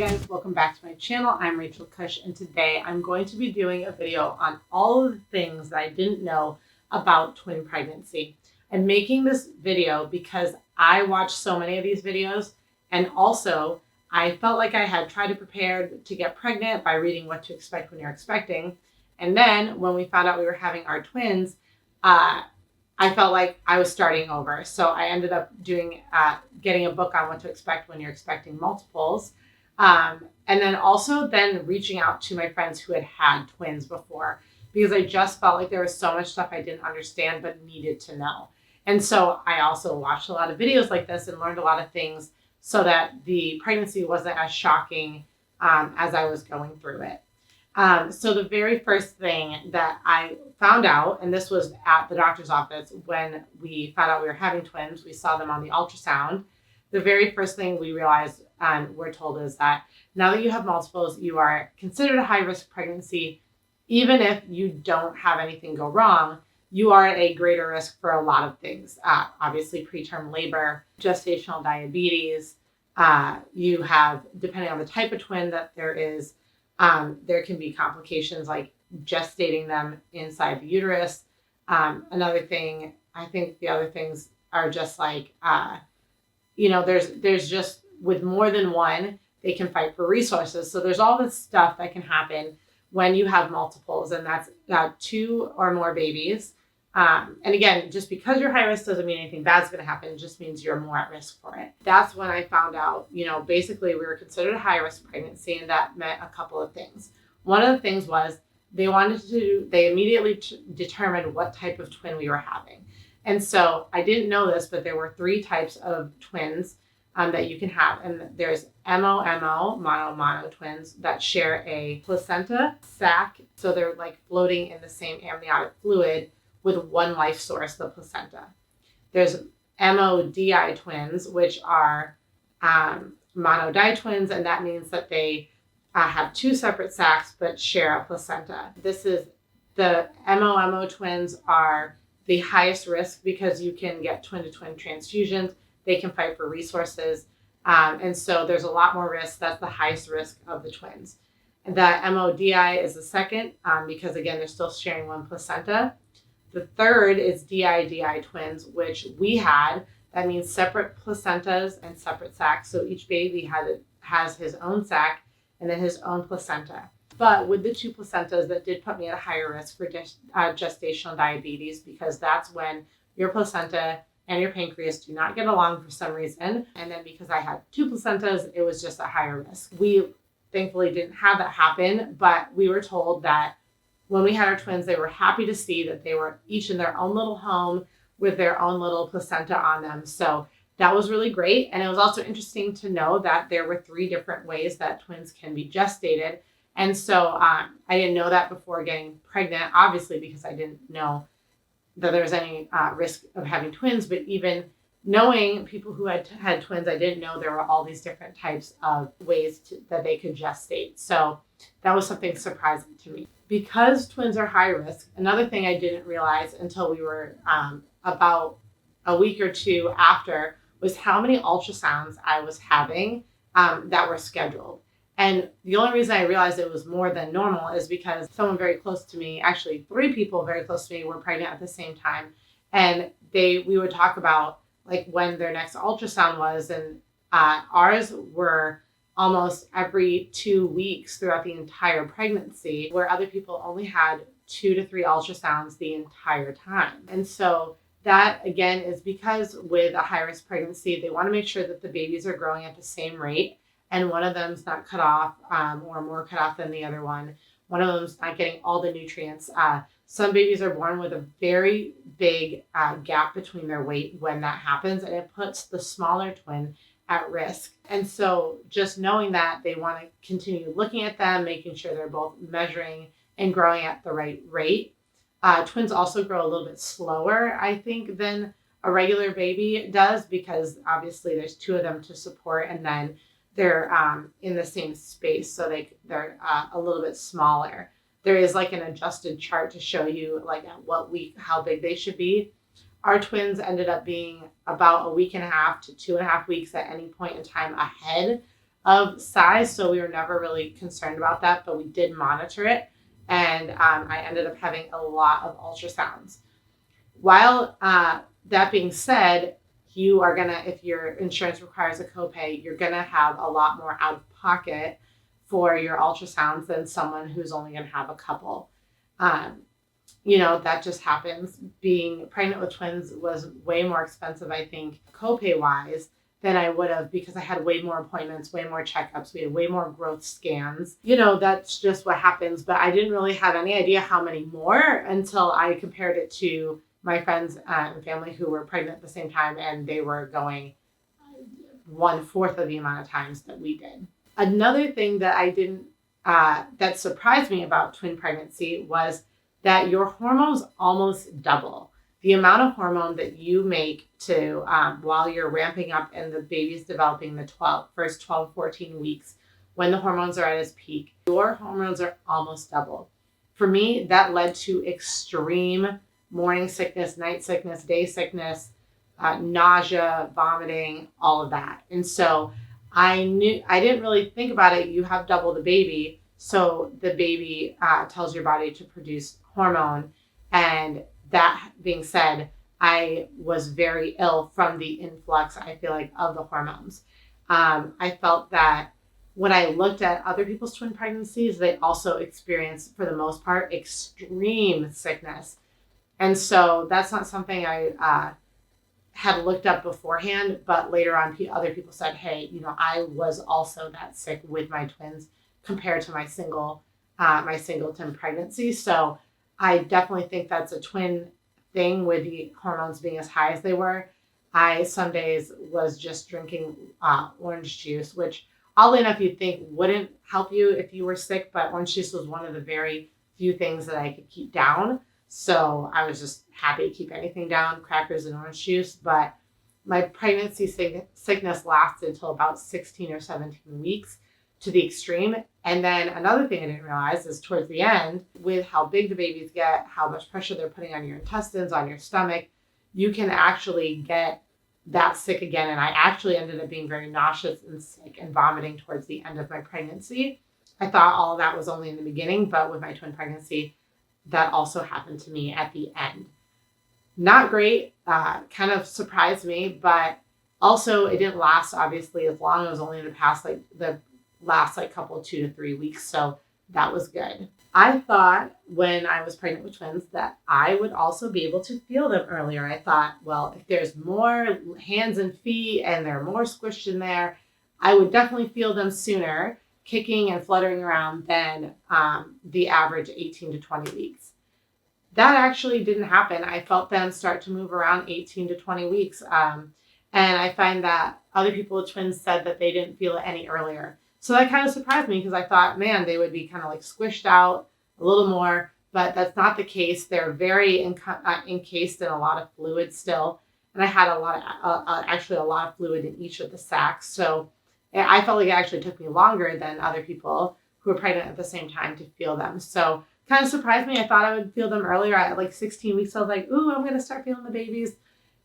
guys, welcome back to my channel. I'm Rachel Cush, and today I'm going to be doing a video on all of the things that I didn't know about twin pregnancy. I'm making this video because I watched so many of these videos, and also I felt like I had tried to prepare to get pregnant by reading what to expect when you're expecting. And then when we found out we were having our twins, I felt like I was starting over. So I ended up getting a book on what to expect when you're expecting multiples. And then also reaching out to my friends who had had twins before, because I just felt like there was so much stuff I didn't understand but needed to know. And so I also watched a lot of videos like this and learned a lot of things so that the pregnancy wasn't as shocking as I was going through it. So the very first thing that I found out, and this was at the doctor's office when we found out we were having twins, we saw them on the ultrasound. The very first thing we realized and we're told is that now that you have multiples, you are considered a high-risk pregnancy. Even if you don't have anything go wrong, you are at a greater risk for a lot of things. Obviously, preterm labor, gestational diabetes. You have, depending on the type of twin that there is, there can be complications like gestating them inside the uterus. Another thing, I think the other things are just like, there's just, with more than one, they can fight for resources. So there's all this stuff that can happen when you have multiples, and that's two or more babies. And again, just because you're high risk doesn't mean anything bad's going to happen. It just means you're more at risk for it. That's when I found out, basically we were considered a high risk pregnancy, and that meant a couple of things. One of the things was they immediately determined what type of twin we were having. And so I didn't know this, but there were 3 types of twins that you can have. And there's MO, mono twins that share a placenta sac. So they're like floating in the same amniotic fluid with one life source, the placenta. There's MODI twins, which are monodi twins, and that means that they have 2 separate sacs but share a placenta. The MO twins are the highest risk because you can get twin-to-twin transfusions. They can fight for resources. And so there's a lot more risk. That's the highest risk of the twins. And the MODI is the second because, again, they're still sharing one placenta. The third is DI twins, which we had. That means separate placentas and separate sacs. So each baby has his own sac and then his own placenta. But with the 2 placentas, that did put me at a higher risk for gestational diabetes, because that's when your placenta and your pancreas do not get along for some reason. And then because I had 2 placentas, it was just a higher risk. We thankfully didn't have that happen, but we were told that when we had our twins, they were happy to see that they were each in their own little home with their own little placenta on them. So that was really great. And it was also interesting to know that there were 3 different ways that twins can be gestated. And so I didn't know that before getting pregnant, obviously, because I didn't know that there was any risk of having twins. But even knowing people who had twins, I didn't know there were all these different types of ways that they could gestate. So that was something surprising to me. Because twins are high risk, another thing I didn't realize until we were about a week or 2 after was how many ultrasounds I was having that were scheduled. And the only reason I realized it was more than normal is because someone very close to me, actually 3 people very close to me, were pregnant at the same time. And we would talk about like when their next ultrasound was, and ours were almost every 2 weeks throughout the entire pregnancy, where other people only had 2 to 3 ultrasounds the entire time. And so that, again, is because with a high-risk pregnancy, they want to make sure that the babies are growing at the same rate, and one of them's not cut off or more cut off than the other one. One of them's not getting all the nutrients. Some babies are born with a very big gap between their weight when that happens, and it puts the smaller twin at risk. And so just knowing that, they want to continue looking at them, making sure they're both measuring and growing at the right rate. Twins also grow a little bit slower, I think, than a regular baby does, because obviously there's 2 of them to support, and then they're in the same space, so they're a little bit smaller. There is like an adjusted chart to show you like at what week how big they should be. Our twins ended up being about a week and a half to 2.5 weeks at any point in time ahead of size, so we were never really concerned about that, but we did monitor it. And I ended up having a lot of ultrasounds. While that being said, you are gonna, if your insurance requires a copay, you're gonna have a lot more out of pocket for your ultrasounds than someone who's only gonna have a couple. Um, that just happens. Being pregnant with twins was way more expensive, I think, copay wise, than I would have, because I had way more appointments, way more checkups. We had way more growth scans. That's just what happens. But I didn't really have any idea how many more until I compared it to my friends and family who were pregnant at the same time, and they were going 1/4 of the amount of times that we did. Another thing that I didn't, that surprised me about twin pregnancy was that your hormones almost double. The amount of hormone that you make to while you're ramping up and the baby's developing the first 12, 14 weeks, when the hormones are at its peak, your hormones are almost double. For me, that led to extreme morning sickness, night sickness, day sickness, nausea, vomiting, all of that. And so I didn't really think about it. You have double the baby. So the baby tells your body to produce hormone. And that being said, I was very ill from the influx, I feel like, of the hormones. I felt that when I looked at other people's twin pregnancies, they also experienced, for the most part, extreme sickness. And so that's not something I had looked up beforehand, but later on, other people said, hey, I was also that sick with my twins compared to my singleton pregnancy. So I definitely think that's a twin thing with the hormones being as high as they were. I some days was just drinking orange juice, which oddly enough you'd think wouldn't help you if you were sick, but orange juice was one of the very few things that I could keep down. So I was just happy to keep anything down, crackers and orange juice. But my pregnancy sickness lasted until about 16 or 17 weeks to the extreme. And then another thing I didn't realize is towards the end, with how big the babies get, how much pressure they're putting on your intestines, on your stomach, you can actually get that sick again. And I actually ended up being very nauseous and sick and vomiting towards the end of my pregnancy. I thought all of that was only in the beginning, but with my twin pregnancy, that also happened to me at the end. Not great, kind of surprised me, but also it didn't last obviously as long. It was only in the last couple 2 to 3 weeks. So that was good. I thought when I was pregnant with twins that I would also be able to feel them earlier. I thought, well, if there's more hands and feet and they're more squished in there, I would definitely feel them sooner, kicking and fluttering around than the average 18 to 20 weeks. That actually didn't happen. I felt them start to move around 18 to 20 weeks. And I find that other people with twins said that they didn't feel it any earlier. So that kind of surprised me because I thought, man, they would be kind of like squished out a little more, but that's not the case. They're very encased in a lot of fluid still. And I had a lot of fluid in each of the sacs. So I felt like it actually took me longer than other people who were pregnant at the same time to feel them. So kind of surprised me. I thought I would feel them earlier. At 16 weeks, I was like, ooh, I'm going to start feeling the babies.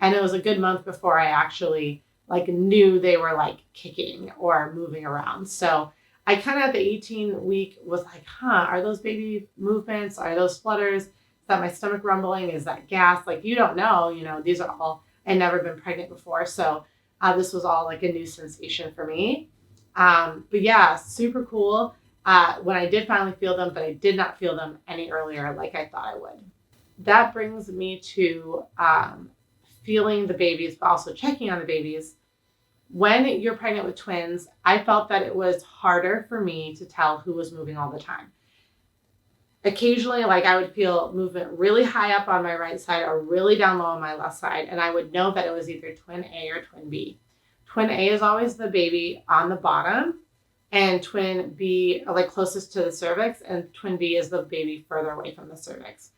And it was a good month before I actually knew they were kicking or moving around. So I kind of at the 18 week was like, are those baby movements? Are those flutters? Is that my stomach rumbling? Is that gas? You don't know, these are all, I'd never been pregnant before. So this was all a new sensation for me. But yeah, super cool. When I did finally feel them, but I did not feel them any earlier like I thought I would. That brings me to feeling the babies, but also checking on the babies. When you're pregnant with twins, I felt that it was harder for me to tell who was moving all the time. Occasionally, I would feel movement really high up on my right side or really down low on my left side, and I would know that it was either twin A or twin B. Twin A is always the baby on the bottom, and twin B closest to the cervix, and twin B is the baby further away from the cervix.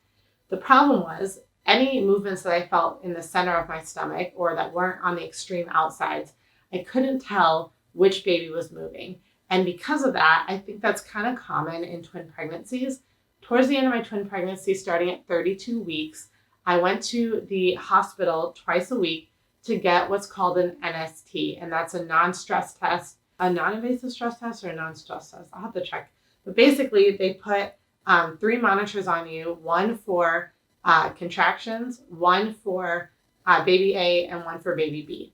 The problem was any movements that I felt in the center of my stomach or that weren't on the extreme outsides, I couldn't tell which baby was moving. And because of that, I think that's kind of common in twin pregnancies. Towards the end of my twin pregnancy, starting at 32 weeks, I went to the hospital twice a week to get what's called an NST, and that's a non-stress test a non-invasive stress test or a non-stress test. I'll have to check. But basically, they put 3 monitors on you, one for contractions, one for baby A, and one for baby B.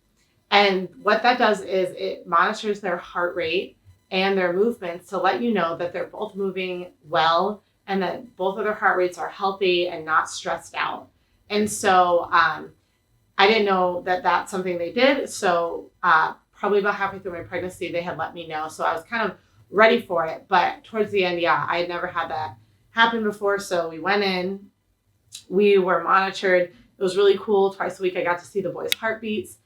And what that does is it monitors their heart rate and their movements to let you know that they're both moving well and that both of their heart rates are healthy and not stressed out. And so I didn't know that that's something they did. So probably about halfway through my pregnancy, they had let me know. So I was kind of ready for it. But towards the end, I had never had that happen before. So we went in, we were monitored. It was really cool. Twice a week, I got to see the boys' heartbeats.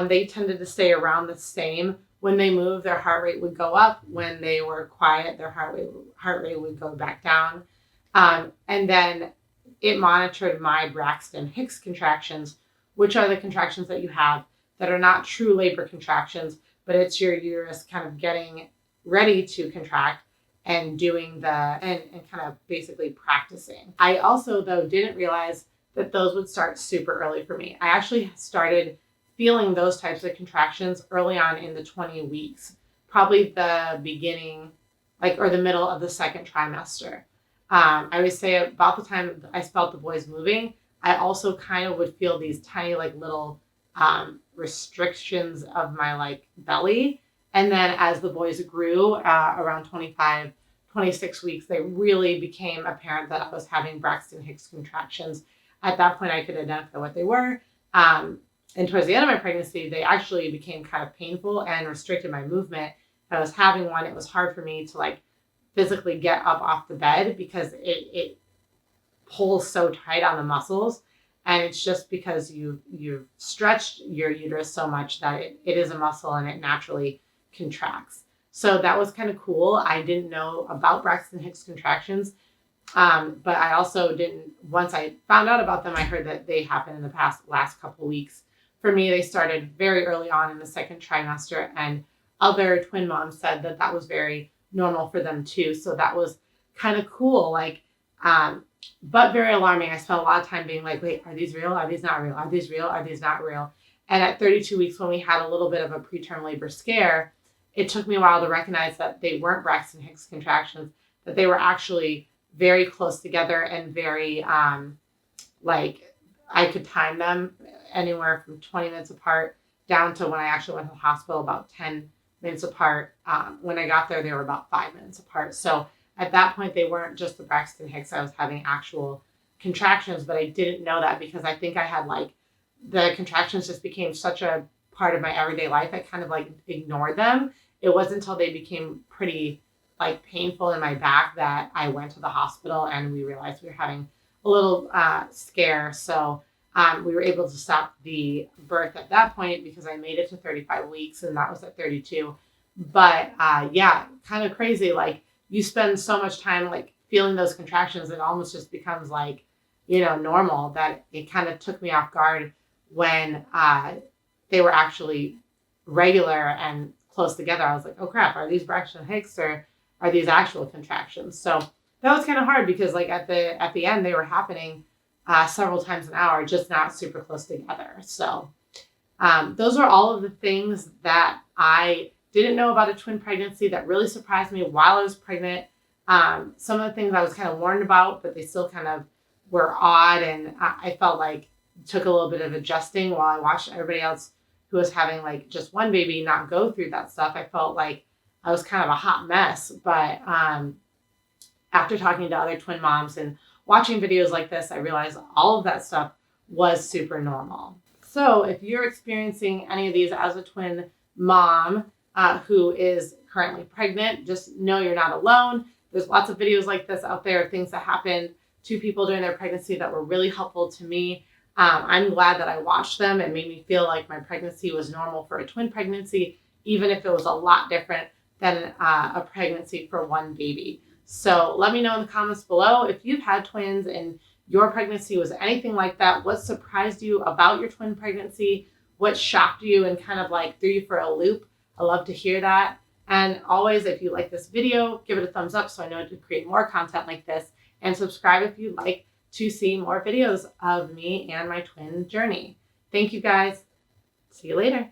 They tended to stay around the same. When they moved, their heart rate would go up. When they were quiet, their heart rate would go back down. And then it monitored my Braxton Hicks contractions, which are the contractions that you have that are not true labor contractions, but it's your uterus kind of getting ready to contract and doing and kind of basically practicing. I also, though, didn't realize that those would start super early for me. I actually started feeling those types of contractions early on in the 20 weeks, probably the beginning, or the middle of the second trimester. I would say about the time I felt the boys moving, I also kind of would feel these tiny, little restrictions of my belly. And then as the boys grew, around 25, 26 weeks, they really became apparent that I was having Braxton Hicks contractions. At that point, I could identify what they were. And towards the end of my pregnancy, they actually became kind of painful and restricted my movement. If I was having one, it was hard for me to physically get up off the bed because it pulls so tight on the muscles. And it's just because you've stretched your uterus so much that it is a muscle and it naturally contracts. So that was kind of cool. I didn't know about Braxton Hicks contractions. But I also didn't, once I found out about them, I heard that they happened in the last couple of weeks. For me, they started very early on in the second trimester, and other twin moms said that that was very normal for them too. So that was kind of cool, but very alarming. I spent a lot of time being like, wait, are these real? Are these not real? Are these real? Are these not real? And at 32 weeks, when we had a little bit of a preterm labor scare, it took me a while to recognize that they weren't Braxton Hicks contractions, that they were actually very close together and very, I could time them anywhere from 20 minutes apart down to when I actually went to the hospital about 10 minutes apart. When I got there, they were about 5 minutes apart. So at that point, they weren't just the Braxton Hicks. I was having actual contractions, but I didn't know that because I think I had the contractions just became such a part of my everyday life. I kind of ignored them. It wasn't until they became pretty painful in my back that I went to the hospital and we realized we were having a little scare. So we were able to stop the birth at that point because I made it to 35 weeks and that was at 32. But kind of crazy. You spend so much time feeling those contractions, it almost just becomes normal, that it kind of took me off guard when they were actually regular and close together. I was like, oh crap, are these Braxton Hicks or are these actual contractions? So that was kind of hard because at the end they were happening several times an hour, just not super close together. So those are all of the things that I didn't know about a twin pregnancy that really surprised me while I was pregnant. Some of the things I was kind of warned about, but they still kind of were odd. And I felt like it took a little bit of adjusting while I watched everybody else who was having just one baby not go through that stuff. I felt like I was kind of a hot mess. But after talking to other twin moms and watching videos like this, I realized all of that stuff was super normal. So if you're experiencing any of these as a twin mom who is currently pregnant, just know you're not alone. There's lots of videos like this out there of things that happened to people during their pregnancy that were really helpful to me. I'm glad that I watched them. It made me feel like my pregnancy was normal for a twin pregnancy, even if it was a lot different than a pregnancy for one baby. So let me know in the comments below if you've had twins and your pregnancy was anything like that. What surprised you about your twin pregnancy? What shocked you and kind of threw you for a loop? I love to hear that. And always, if you like this video, give it a thumbs up so I know to create more content like this, and subscribe if you'd like to see more videos of me and my twin journey. Thank you guys. See you later.